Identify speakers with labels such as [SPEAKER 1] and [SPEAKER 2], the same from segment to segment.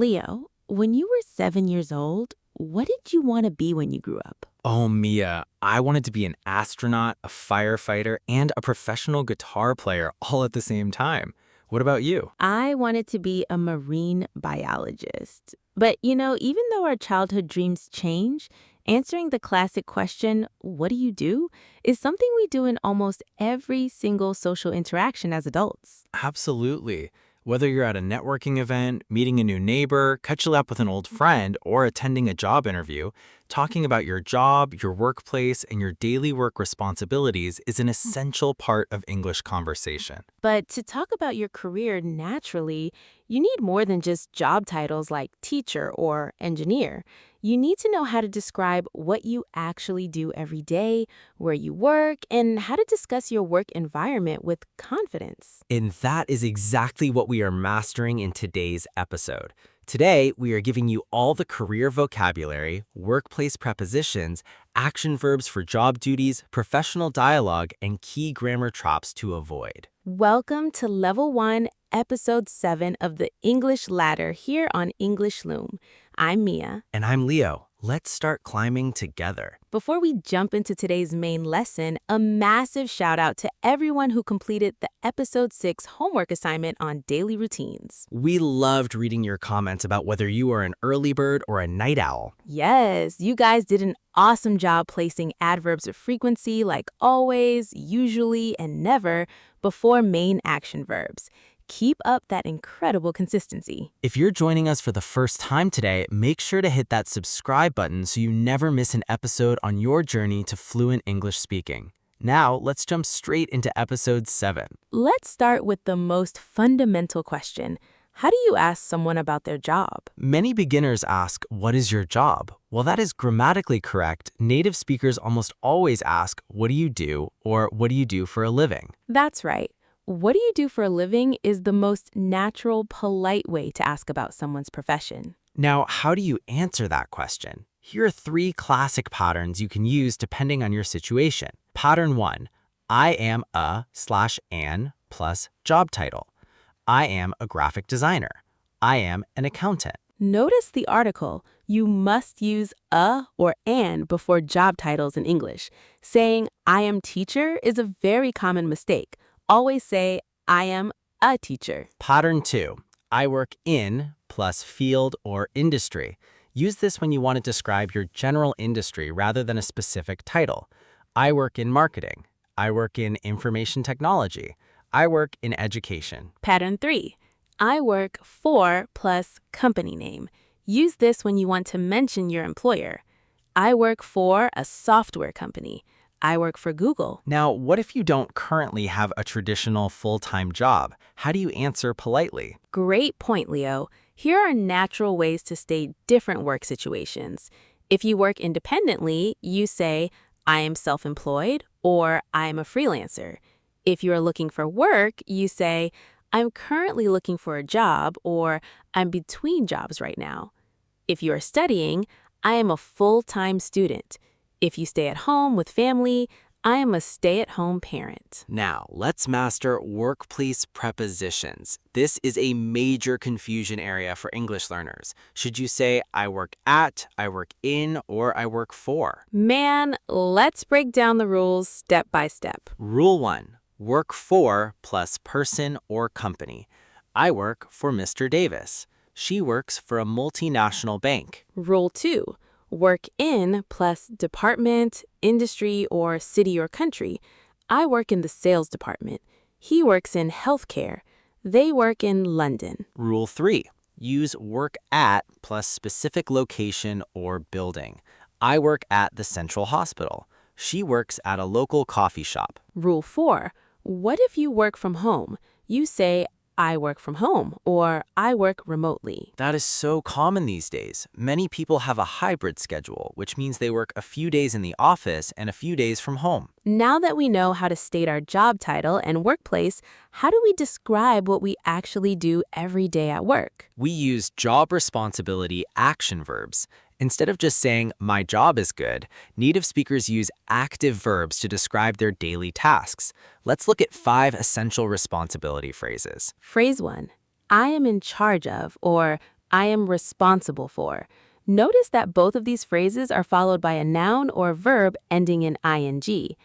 [SPEAKER 1] Leo, when you were 7 years old, what did you want to be when you grew up?
[SPEAKER 2] Oh, Mia, I wanted to be an astronaut, a firefighter, and a professional guitar player all at the same time. What about you?
[SPEAKER 1] I wanted to be a marine biologist. But, even though our childhood dreams change, answering the classic question, what do you do, is something we do in almost every single social interaction as adults.
[SPEAKER 2] Absolutely. Whether you're at a networking event, meeting a new neighbor, catching up with an old friend, or attending a job interview, talking about your job, your workplace, and your daily work responsibilities is an essential part of English conversation.
[SPEAKER 1] But to talk about your career naturally, you need more than just job titles like teacher or engineer. You need to know how to describe what you actually do every day, where you work, and how to discuss your work environment with confidence.
[SPEAKER 3] And that is exactly what we are mastering in today's episode. Today, we are giving you all the career vocabulary, workplace prepositions, action verbs for job duties, professional dialogue, and key grammar traps to avoid.
[SPEAKER 1] Welcome to Level 1, Episode 7 of the English Ladder here on English Loom. I'm Mia.
[SPEAKER 3] And I'm Leo. Let's start climbing together.
[SPEAKER 1] Before we jump into today's main lesson, a massive shout out to everyone who completed the Episode 6 homework assignment on daily routines.
[SPEAKER 3] We loved reading your comments about whether you are an early bird or a night owl.
[SPEAKER 1] Yes, you guys did an awesome job placing adverbs of frequency like always, usually, and never before main action verbs. Keep up that incredible consistency.
[SPEAKER 3] If you're joining us for the first time today, make sure to hit that subscribe button so you never miss an episode on your journey to fluent English speaking. Now, let's jump straight into episode 7.
[SPEAKER 1] Let's start with the most fundamental question. How do you ask someone about their job?
[SPEAKER 3] Many beginners ask, "What is your job?" While that is grammatically correct, native speakers almost always ask, "What do you do?" or "What do you do for a living?"
[SPEAKER 1] That's right. What do you do for a living is the most natural, polite way to ask about someone's profession.
[SPEAKER 3] Now, how do you answer that question? Here are 3 classic patterns you can use depending on your situation. Pattern 1, I am a/an plus job title. I am a graphic designer. I am an accountant.
[SPEAKER 1] Notice the article. You must use a or an before job titles in English. Saying I am teacher is a very common mistake. Always say, I am a teacher.
[SPEAKER 3] Pattern 2, I work in plus field or industry. Use this when you want to describe your general industry rather than a specific title. I work in marketing. I work in information technology. I work in education.
[SPEAKER 1] Pattern 3, I work for plus company name. Use this when you want to mention your employer. I work for a software company. I work for Google.
[SPEAKER 3] Now, what if you don't currently have a traditional full-time job? How do you answer politely?
[SPEAKER 1] Great point, Leo. Here are natural ways to state different work situations. If you work independently, you say, I am self-employed or I am a freelancer. If you are looking for work, you say, I'm currently looking for a job or I'm between jobs right now. If you are studying, I am a full-time student. If you stay at home with family, I am a stay-at-home parent.
[SPEAKER 3] Now, let's master workplace prepositions. This is a major confusion area for English learners. Should you say, I work at, I work in, or I work for?
[SPEAKER 1] Man, let's break down the rules step by step.
[SPEAKER 3] Rule 1, work for plus person or company. I work for Mr. Davis. She works for a multinational bank.
[SPEAKER 1] Rule 2, work in plus department, industry, or city or country. I work in the sales department. He works in healthcare. They work in London.
[SPEAKER 3] Rule 3, use work at plus specific location or building. I work at the Central Hospital. She works at a local coffee shop.
[SPEAKER 1] Rule 4, what if you work from home? You say, I work from home, or I work remotely.
[SPEAKER 3] That is so common these days. Many people have a hybrid schedule, which means they work a few days in the office and a few days from home.
[SPEAKER 1] Now that we know how to state our job title and workplace, how do we describe what we actually do every day at work?
[SPEAKER 3] We use job responsibility action verbs. Instead of just saying, my job is good, native speakers use active verbs to describe their daily tasks. Let's look at 5 essential responsibility phrases.
[SPEAKER 1] Phrase 1, I am in charge of, or I am responsible for. Notice that both of these phrases are followed by a noun or verb ending in ing.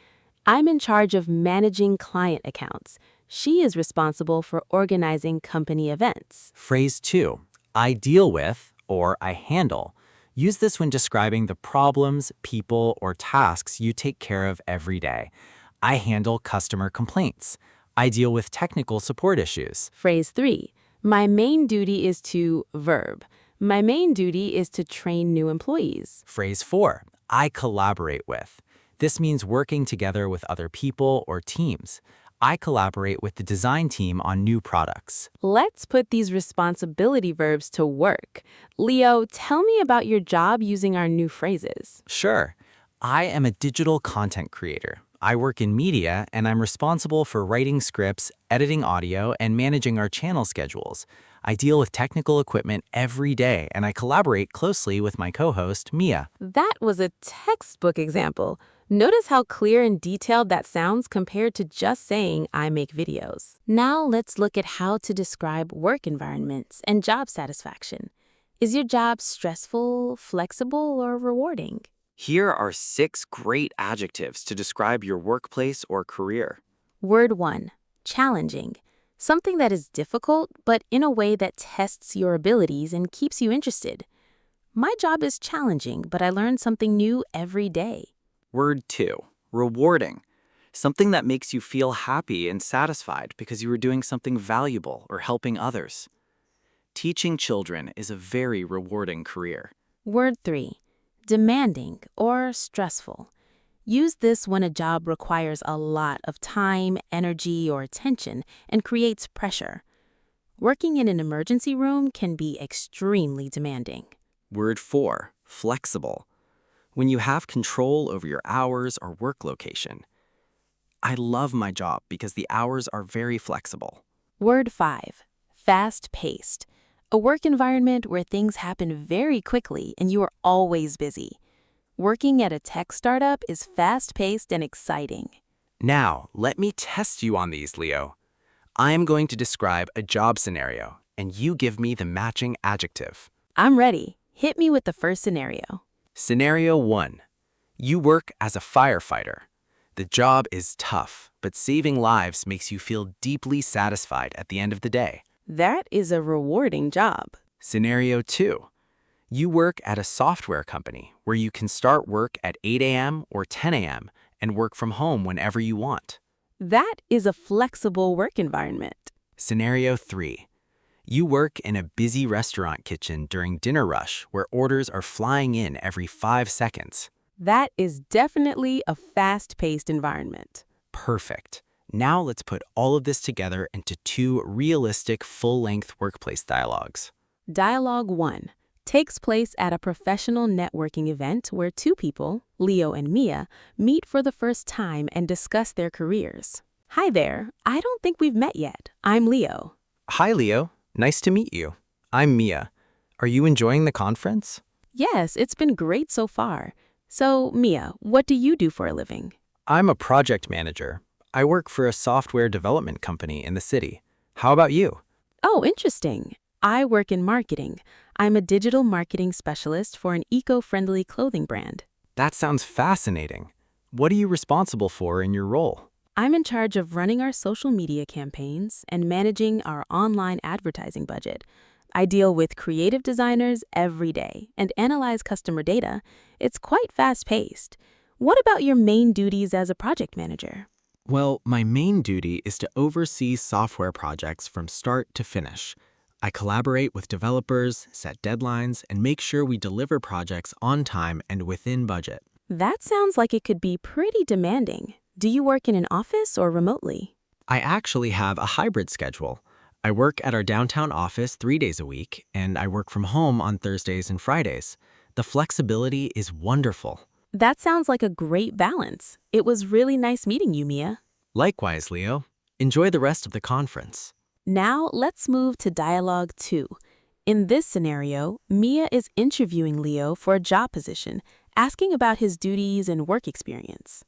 [SPEAKER 1] I'm in charge of managing client accounts. She is responsible for organizing company events.
[SPEAKER 3] Phrase 2, I deal with or I handle. Use this when describing the problems, people, or tasks you take care of every day. I handle customer complaints. I deal with technical support issues.
[SPEAKER 1] Phrase 3, my main duty is to verb. My main duty is to train new employees.
[SPEAKER 3] Phrase 4, I collaborate with. This means working together with other people or teams. I collaborate with the design team on new products.
[SPEAKER 1] Let's put these responsibility verbs to work. Leo, tell me about your job using our new phrases.
[SPEAKER 3] Sure. I am a digital content creator. I work in media and I'm responsible for writing scripts, editing audio, and managing our channel schedules. I deal with technical equipment every day and I collaborate closely with my co-host, Mia.
[SPEAKER 1] That was a textbook example. Notice how clear and detailed that sounds compared to just saying, I make videos. Now let's look at how to describe work environments and job satisfaction. Is your job stressful, flexible, or rewarding?
[SPEAKER 3] Here are 6 great adjectives to describe your workplace or career.
[SPEAKER 1] Word 1, challenging. Something that is difficult, but in a way that tests your abilities and keeps you interested. My job is challenging, but I learn something new every day.
[SPEAKER 3] Word 2, rewarding. Something that makes you feel happy and satisfied because you are doing something valuable or helping others. Teaching children is a very rewarding career.
[SPEAKER 1] Word 3, demanding or stressful. Use this when a job requires a lot of time, energy, or attention and creates pressure. Working in an emergency room can be extremely demanding.
[SPEAKER 3] Word 4, flexible. When you have control over your hours or work location. I love my job because the hours are very flexible.
[SPEAKER 1] Word 5, fast-paced. A work environment where things happen very quickly and you are always busy. Working at a tech startup is fast-paced and exciting.
[SPEAKER 3] Now, let me test you on these, Leo. I am going to describe a job scenario, and you give me the matching adjective.
[SPEAKER 1] I'm ready. Hit me with the first scenario.
[SPEAKER 3] Scenario 1. You work as a firefighter. The job is tough, but saving lives makes you feel deeply satisfied at the end of the day.
[SPEAKER 1] That is a rewarding job.
[SPEAKER 3] Scenario 2. You work at a software company where you can start work at 8 a.m. or 10 a.m. and work from home whenever you want.
[SPEAKER 1] That is a flexible work environment.
[SPEAKER 3] Scenario 3. You work in a busy restaurant kitchen during dinner rush where orders are flying in every 5 seconds.
[SPEAKER 1] That is definitely a fast-paced environment.
[SPEAKER 3] Perfect. Now let's put all of this together into 2 realistic full-length workplace dialogues.
[SPEAKER 1] Dialogue 1 takes place at a professional networking event where 2 people, Leo and Mia, meet for the first time and discuss their careers. Hi there. I don't think we've met yet. I'm Leo.
[SPEAKER 3] Hi, Leo. Nice to meet you. I'm Mia. Are you enjoying the conference?
[SPEAKER 1] Yes, it's been great so far. So, Mia, what do you do for a living?
[SPEAKER 3] I'm a project manager. I work for a software development company in the city. How about you?
[SPEAKER 1] Oh, interesting. I work in marketing. I'm a digital marketing specialist for an eco-friendly clothing brand.
[SPEAKER 3] That sounds fascinating. What are you responsible for in your role?
[SPEAKER 1] I'm in charge of running our social media campaigns and managing our online advertising budget. I deal with creative designers every day and analyze customer data. It's quite fast-paced. What about your main duties as a project manager?
[SPEAKER 3] Well, my main duty is to oversee software projects from start to finish. I collaborate with developers, set deadlines, and make sure we deliver projects on time and within budget.
[SPEAKER 1] That sounds like it could be pretty demanding. Do you work in an office or remotely?
[SPEAKER 3] I actually have a hybrid schedule. I work at our downtown office 3 days a week, and I work from home on Thursdays and Fridays. The flexibility is wonderful.
[SPEAKER 1] That sounds like a great balance. It was really nice meeting you, Mia.
[SPEAKER 3] Likewise, Leo. Enjoy the rest of the conference.
[SPEAKER 1] Now, let's move to Dialogue 2. In this scenario, Mia is interviewing Leo for a job position, asking about his duties and work experience.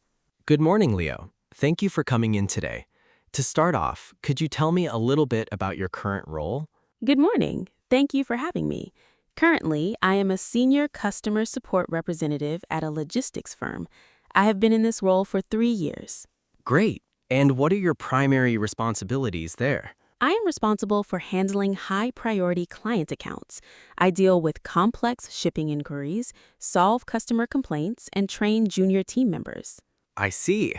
[SPEAKER 3] Good morning, Leo. Thank you for coming in today. To start off, could you tell me a little bit about your current role?
[SPEAKER 1] Good morning. Thank you for having me. Currently, I am a senior customer support representative at a logistics firm. I have been in this role for 3 years.
[SPEAKER 4] Great. And what are your primary responsibilities there?
[SPEAKER 1] I am responsible for handling high-priority client accounts. I deal with complex shipping inquiries, solve customer complaints, and train junior team members.
[SPEAKER 4] I see.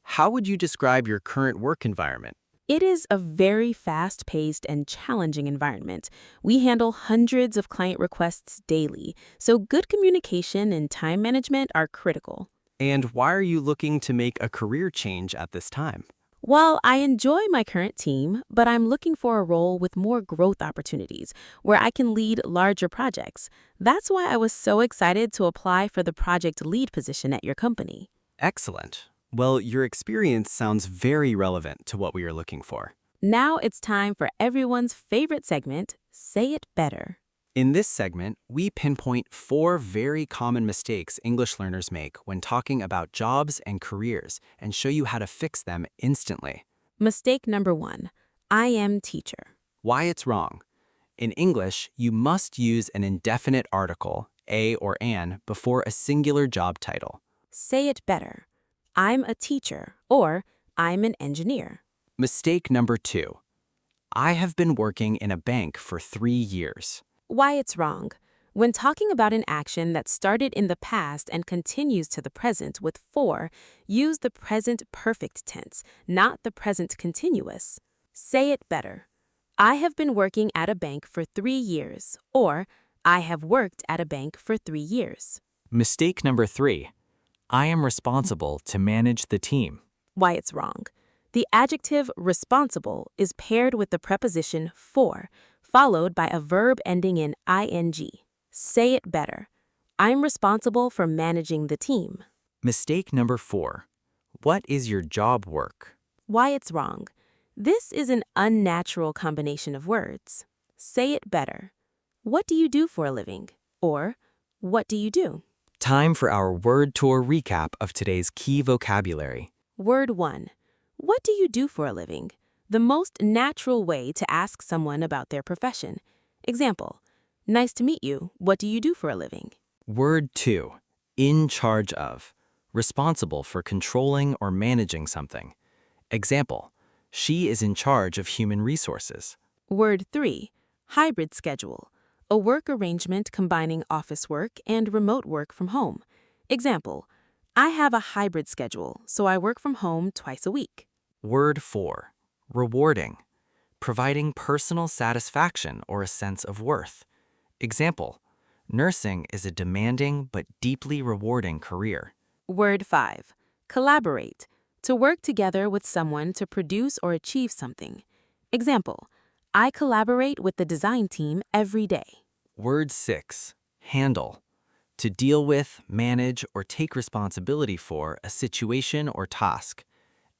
[SPEAKER 4] How would you describe your current work environment?
[SPEAKER 1] It is a very fast-paced and challenging environment. We handle hundreds of client requests daily, so good communication and time management are critical.
[SPEAKER 4] And why are you looking to make a career change at this time?
[SPEAKER 1] While I enjoy my current team, but I'm looking for a role with more growth opportunities where I can lead larger projects. That's why I was so excited to apply for the project lead position at your company.
[SPEAKER 4] Excellent. Well, your experience sounds very relevant to what we are looking for.
[SPEAKER 1] Now it's time for everyone's favorite segment, Say It Better.
[SPEAKER 4] In this segment, we pinpoint 4 very common mistakes English learners make when talking about jobs and careers and show you how to fix them instantly.
[SPEAKER 1] Mistake number 1, I am teacher.
[SPEAKER 4] Why it's wrong. In English, you must use an indefinite article, a or an, before a singular job title.
[SPEAKER 1] Say it better. I'm a teacher or I'm an engineer.
[SPEAKER 4] Mistake number 2. I have been working in a bank for 3 years.
[SPEAKER 1] Why it's wrong. When talking about an action that started in the past and continues to the present with for, use the present perfect tense, not the present continuous. Say it better. I have been working at a bank for 3 years, or I have worked at a bank for 3 years.
[SPEAKER 2] Mistake number 3. I am responsible to manage the team.
[SPEAKER 1] Why it's wrong. The adjective responsible is paired with the preposition for, followed by a verb ending in ing. Say it better. I'm responsible for managing the team.
[SPEAKER 2] Mistake number 4. What is your job work?
[SPEAKER 1] Why it's wrong. This is an unnatural combination of words. Say it better. What do you do for a living? Or, what do you do?
[SPEAKER 2] Time for our word tour recap of today's key vocabulary.
[SPEAKER 1] Word 1. What do you do for a living? The most natural way to ask someone about their profession. Example, nice to meet you. What do you do for a living?
[SPEAKER 2] Word 2. In charge of. Responsible for controlling or managing something. Example, she is in charge of human resources.
[SPEAKER 1] Word 3. Hybrid schedule. A work arrangement combining office work and remote work from home. Example, I have a hybrid schedule, so I work from home twice a week.
[SPEAKER 2] Word 4. Rewarding. Providing personal satisfaction or a sense of worth. Example, nursing is a demanding but deeply rewarding career.
[SPEAKER 1] Word 5. Collaborate. To work together with someone to produce or achieve something. Example, I collaborate with the design team every day.
[SPEAKER 2] Word 6. Handle. To deal with, manage, or take responsibility for a situation or task.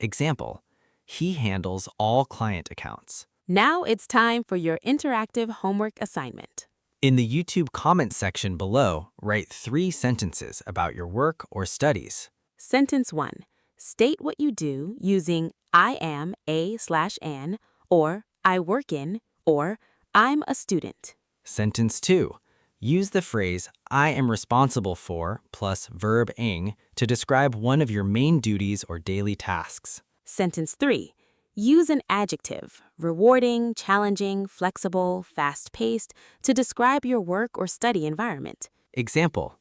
[SPEAKER 2] Example, he handles all client accounts.
[SPEAKER 1] Now it's time for your interactive homework assignment.
[SPEAKER 2] In the YouTube comment section below, write 3 sentences about your work or studies.
[SPEAKER 1] Sentence 1. State what you do using I am a/an, or I work in, or I'm a student.
[SPEAKER 2] Sentence 2. Use the phrase, I am responsible for, plus verb ing, to describe one of your main duties or daily tasks.
[SPEAKER 1] Sentence 3. Use an adjective, rewarding, challenging, flexible, fast-paced, to describe your work or study environment.
[SPEAKER 2] Example,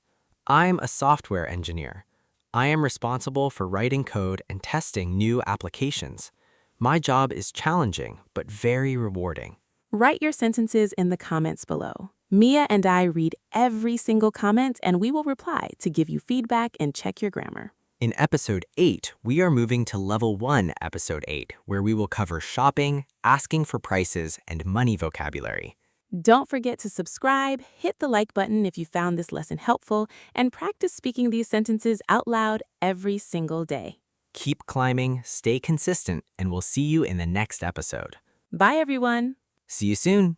[SPEAKER 2] I'm a software engineer. I am responsible for writing code and testing new applications. My job is challenging, but very rewarding.
[SPEAKER 1] Write your sentences in the comments below. Mia and I read every single comment and we will reply to give you feedback and check your grammar.
[SPEAKER 2] In Episode 8, we are moving to Level 1, Episode 8, where we will cover shopping, asking for prices, and money vocabulary.
[SPEAKER 1] Don't forget to subscribe, hit the like button if you found this lesson helpful, and practice speaking these sentences out loud every single day.
[SPEAKER 2] Keep climbing, stay consistent, and we'll see you in the next episode.
[SPEAKER 1] Bye, everyone.
[SPEAKER 2] See you soon!